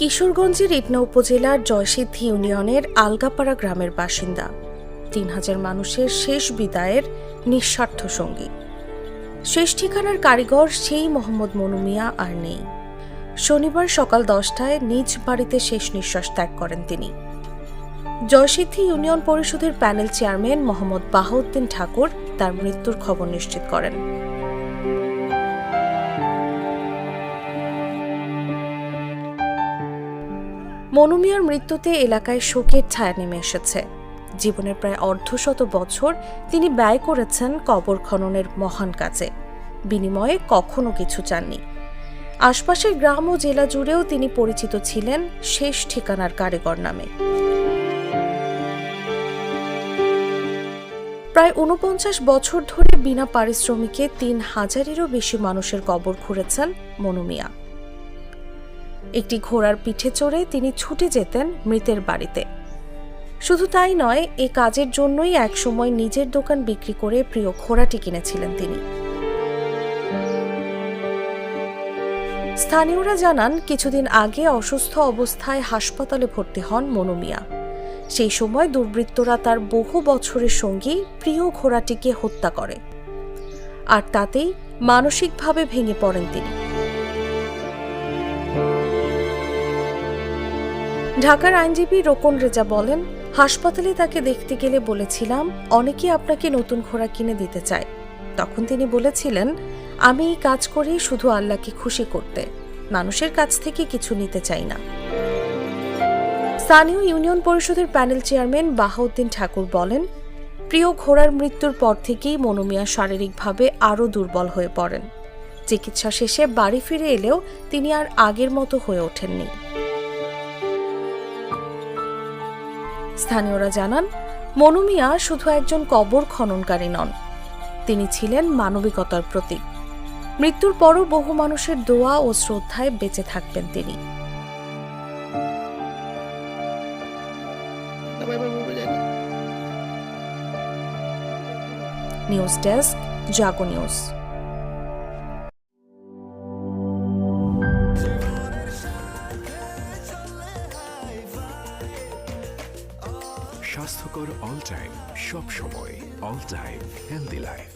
কিশোরগঞ্জের ইটনা উপজেলার জয়সিদ্ধি ইউনিয়নের আলগাপাড়া গ্রামের বাসিন্দা ৩,০০০ মানুষের শেষ বিদায়ের নিঃস্বার্থ সঙ্গী। শেষ ঠিকানার কারিগর সেই মোহাম্মদ মনু মিয়া আর নেই। শনিবার সকাল ১০টায় নিজ বাড়িতে শেষ নিঃশ্বাস ত্যাগ করেন তিনি। জয়সিদ্ধি ইউনিয়ন পরিষদের প্যানেল চেয়ারম্যান মোহাম্মদ বাহাউদ্দিন ঠাকুর তার মৃত্যুর খবর নিশ্চিত করেন। মনু মিয়ার মৃত্যুতে এলাকায় শোকের ছায়া নেমে এসেছে। জীবনের প্রায় অর্ধশত বছর তিনি ব্যয় করেছেন কবর খননের মহান কাজে, বিনিময়ে কখনো কিছু চাননি। আশপাশের গ্রাম ও জেলা জুড়েও তিনি পরিচিত ছিলেন শেষ ঠিকানার কারিগর নামে। প্রায় ৪৯ বছর ধরে বিনা পারিশ্রমিকে ৩,০০০-এরও বেশি মানুষের কবর খুঁড়েছেন মনু মিয়া। একটি ঘোড়ার পিঠে চড়ে তিনি ছুটে যেতেন মৃতের বাড়িতে। শুধু তাই নয়, এই কাজের জন্যই একসময় নিজের দোকান বিক্রি করে প্রিয় ঘোড়াটি কিনেছিলেন তিনি। স্থানীয়রা জানান, কিছুদিন আগে অসুস্থ অবস্থায় হাসপাতালে ভর্তি হন মনু মিয়া। সেই সময় দুর্বৃত্তরা তার বহু বছরের সঙ্গী প্রিয় ঘোড়াটিকে হত্যা করে, আর তাতেই মানসিকভাবে ভেঙে পড়েন তিনি। ঢাকার আইনজীবী রোকন রেজা বলেন, হাসপাতালে তাকে দেখতে গেলে বলেছিলাম, অনেকে আপনাকে নতুন ঘোড়া কিনে দিতে চায়। তখন তিনি বলেছিলেন, আমি এই কাজ করি শুধু আল্লাহকে খুশি করতে, মানুষের কাছ থেকে কিছু নিতে চাই না। স্থানীয় ইউনিয়ন পরিষদের প্যানেল চেয়ারম্যান বাহাউদ্দিন ঠাকুর বলেন, প্রিয় ঘোড়ার মৃত্যুর পর থেকেই মনু মিয়া শারীরিকভাবে আরও দুর্বল হয়ে পড়েন। চিকিৎসা শেষে বাড়ি ফিরে এলেও তিনি আর আগের মতো হয়ে ওঠেননি। স্থানীয়রা জানান, মনু মিয়া শুধু একজন কবর খননকারী নন, তিনি ছিলেন মানবিকতার প্রতীক। মৃত্যুর পরও বহু মানুষের দোয়া ও শ্রদ্ধায় বেঁচে থাকবেন তিনি। নিউজ ডেস্ক, জাগো নিউজ। স্বাস্থ্যকর অল টাইম, সব সময় অল টাইম হেলদি লাইফ।